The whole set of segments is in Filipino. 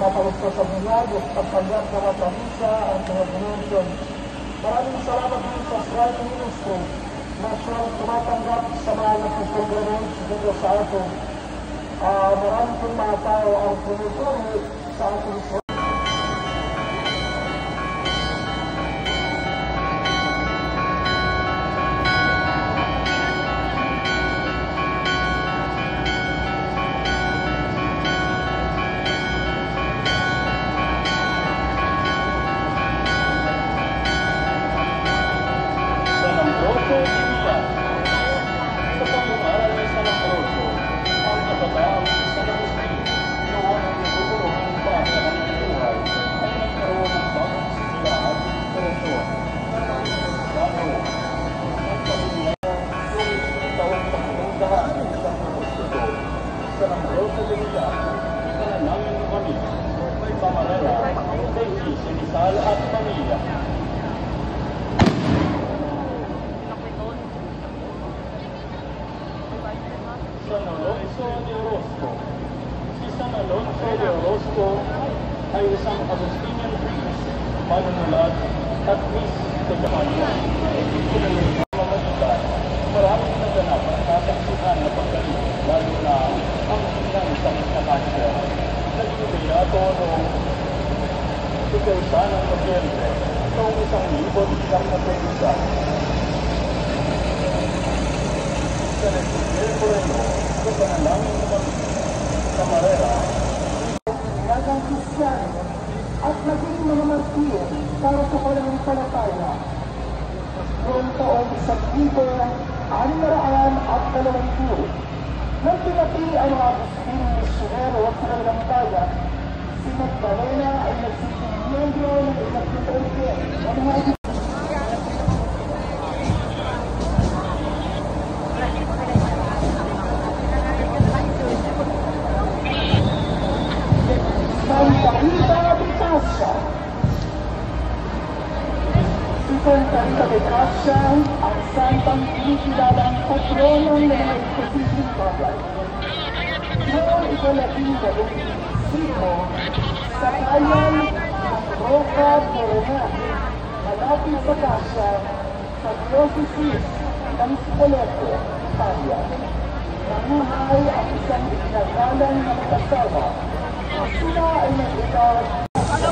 pagkakaisa sa bunyag at pagtanggap ng matamisa at mga donasyon. Maraming salamat din sa Strike Ministry na siyang tumatanggap sa mga nagpipilgrimage dito sa atin. Maraming pong mga tao ang tumutulong sa ating San Alonso de Orozco ay isang Agustinian priest, manunulat at miss sa Jamaica. Maraming naganap at nasaksihan na pagkalit, lalo na ang sinan sa Istakasya. Naging beato noong 12 ng Nobyembre noong 1991. Sa Nagsiel Moreno, sa panalangin na Camarera, dagang Kristiyano at naging mga martir para sa pananampalataya. Noong taong 1920, nang pinati ang mga Agustino misyonero sa kanilang bayan, si Magdalena ay nagsisilbing miyembro ng Iglesia Oriental ng mga Santa de Gracia ang santang kinikilalang patronong ng mga imposibleng bagay. Noong ika-15 sa kayan ng Roca Coronel, malapit sa Gracia, sa Diocese ng Spoleto, Italia. Namuhay ang isang itinagalang na mag-asawa na sila ay nag-ilag sa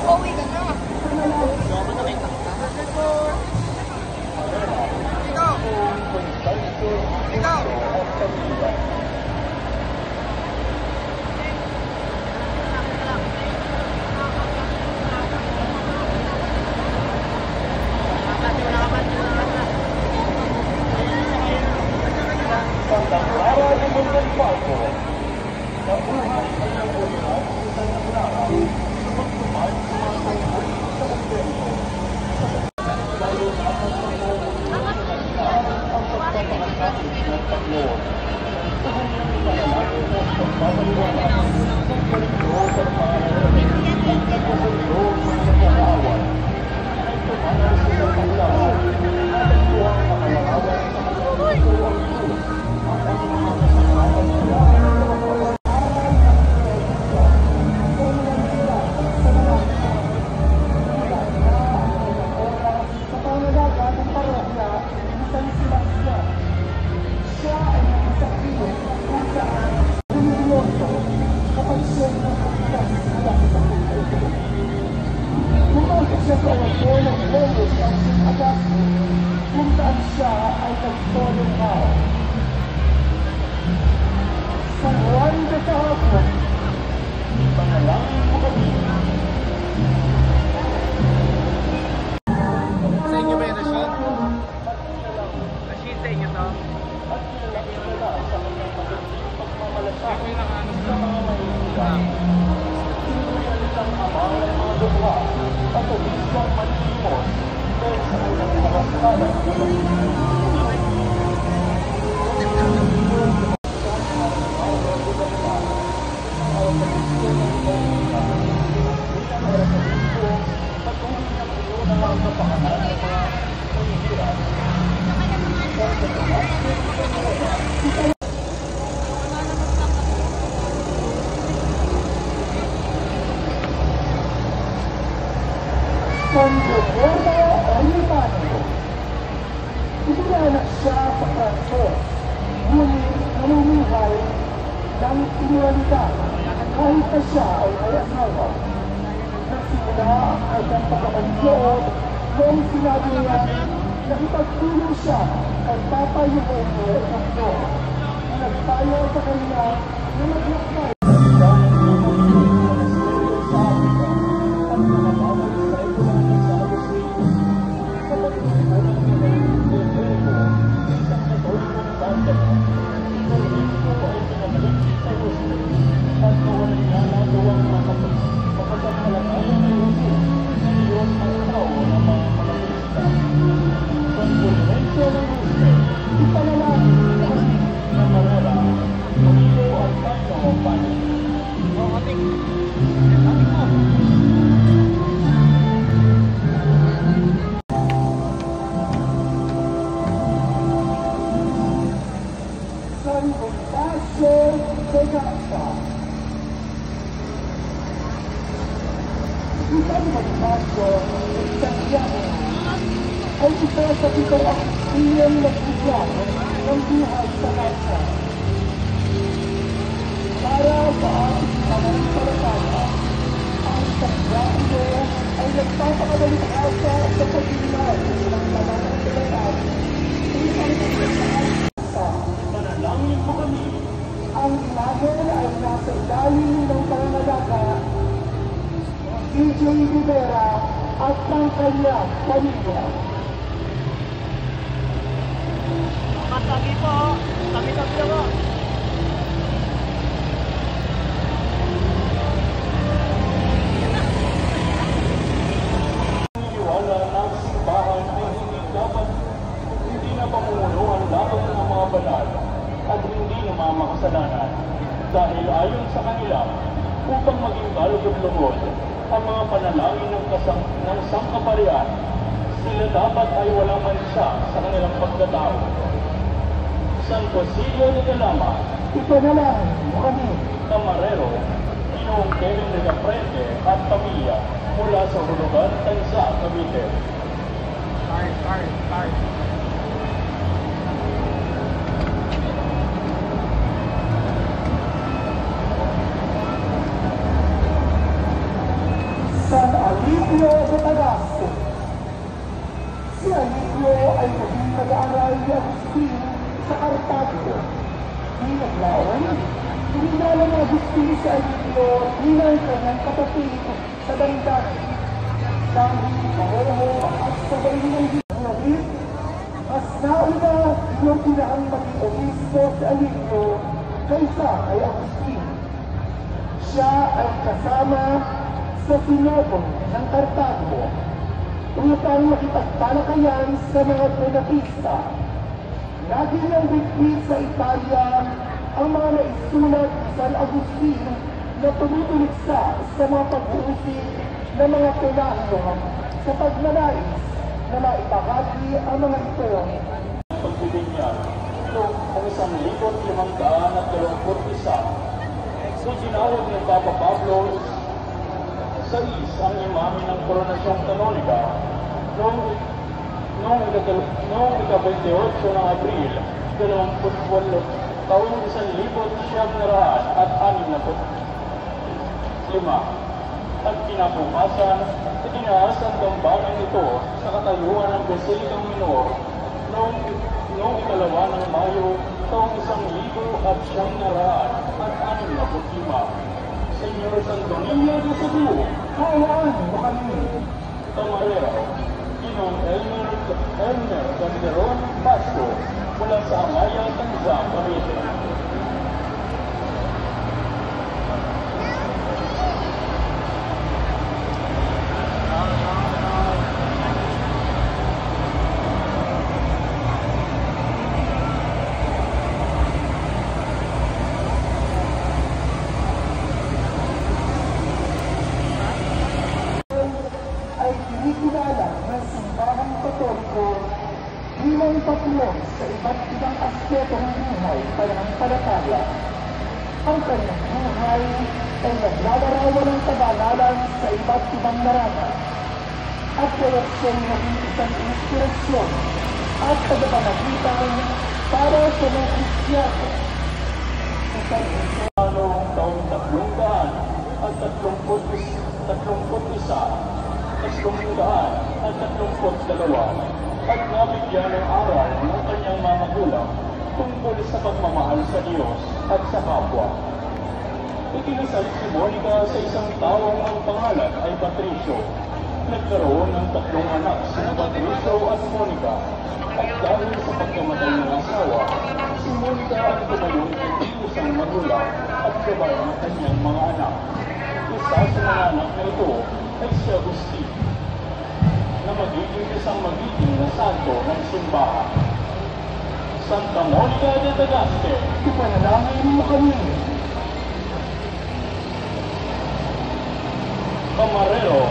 San Gregorio Oripano. Ipinanganak siya sa Frances, ngunit namumuhay ng inuwalidad kahit na siya ay may asawa. Nagsimula ang kanyang pagkakaliyood noong sinabi niya na ipagtulong siya kay Papa Eugenio Ito na nagpayo sa kanila na maglakbay. Ay isa sa pitong aksiyang nagbigyan ng buhay sa kansa. Para sa ating pananampalataya, ang Santiago ay nagpapakadalikasa sa paghinay ng pananampalataya. Isang sa panalangin mo kami. Ang imagen ay nasa ilalim ng pangangalaga DJ Rivera at ng kanyang pamilya. Tabi po, tabi-tabi na po. Wala ng simbahan ay hindi na pamumunuan dapat ng mga banal at hindi namamakasalanan dahil ayon sa kanila upang maging balugod-lugod ang mga panalangin ng sangkaparian, sila dapat ay walang mansa sa kanilang pagkatao. San Basilio de Calama, Ipanalangin mo kami. Camarero, Ginoong Kevin de la Frente at pamilya mula sa Hulugan, Tansa, Cavite. San Alipio de Tagaste. Si Alipio ay naging nag-aaral ni Agustin sa Cartago. Di naglaon, hinala ni Agustin si Alipio bilang kanyang kapatid sa damdamin. Dahil pareho at sabay ng ginawit, mas nauna yung pinakang maging obispo si Alipio kaysa kay Agustin. Siya ay kasama sa Sinodo ng Cartago upang makipagtalakayan sa mga Donatista. Lagi niyang bitbit sa Italia ang mga naisulat ni San Agustin na tumutuliksa sa mga pag-uusig ng mga Pelagiano sa pagnanais na maibahagi ang mga ito. Pagbibinyag noong 1521, so tinawag ng Papa Pablo VI ang imahe ng Koronasyong Kanonika noong ika-28 ng Abril 28 taong 1965 at kinabukasan itinaas ang dambanan ito sa katayuan ng Basilicang Minor noong ikalawa ng Mayo taong 1965. Senyor Santo Niño de Cebu, Hayaan mo kami. Camarero, Ginoong Elmer Calderon Pasco, mula sa Amaya, Tanza, Cavite. bilang patlong sa iba't ibang aspeto ng buhay pananampalataya. Ang kanyang buhay ay naglalarawan ng kabanalan sa iba't ibang larangan. at kaya siya'y naging isang inspirasyon at tagapamagitan para sa mga Kristiyano. Isang Noong taong 331 at nabigyan ng aral ng kanyang mamagulang tungkol sa pagmamahal sa Diyos at sa kapwa. Ikinasal si Monica sa isang taong ang pangalan ay Patricio. Nagkaroon ng 3 anak sina Patricio at Monica. At dahil sa pagkamatay ng asawa, si Monica ang tumayong isang magulang at gabay ng kanyang mga anak. Isa sa mga anak na ito ay si Agustin, na magiging isang magiging na santo ng simbahan. Santa Monica de Tagaste, ipanalangin mo kami. Camarero,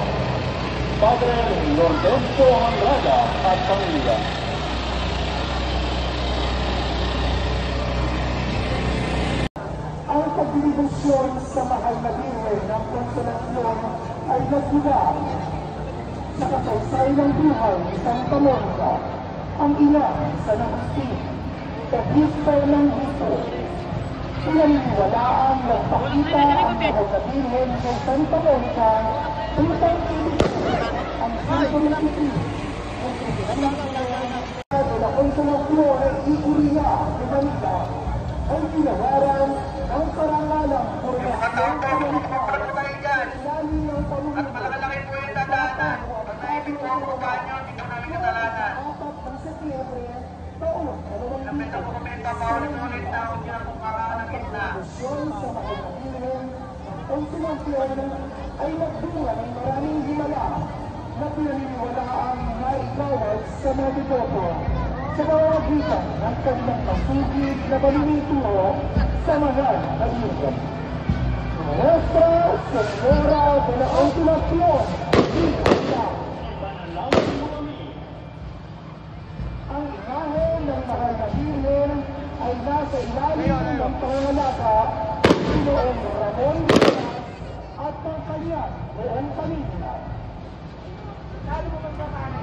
Padre Lorenzo Andrada at pamilya. Ang paglibusyon sa mahal na Birhen ng Konsolasyon ay nagmula sa kasaysayan ng buhay ni Santa Monica, ang ina ni San Agustin, obispo ng Hito. Pinaniniwalaang nagpakita ang mahal na Birhen kay Santa Monica upang ibigay ang sintonititi ng Kristiyano de la Konsolasyon ay Iguria de Manila ay ginawaran ang karangalang formasyon sa Manila lalo ng panunod Malaki po yung dadaanan. Pag naibig po ang mukha nyo, hindi ko namin kasalanan. 4 ng Setyembre taong Kapit ako kumenta, paulit-ulit na ako dyan kung makakanakin na. Revolusyon sa Makalakihan ng Konsolasyon ay nagbunga ng maraming himala na pinaniniwalaang naigawad sa mga deboto sa pamamagitan ng kanilang masugid na paninituro sa mahal na Birhen. Nuestra Señora de la Consolación, Panalangin mo kami. ang imahen ng mahal na Birhen ay nasa ilalim ng pangangalaga ni Noong Ramon at ng kanyang buong pamilya. Lalo mo magkakaano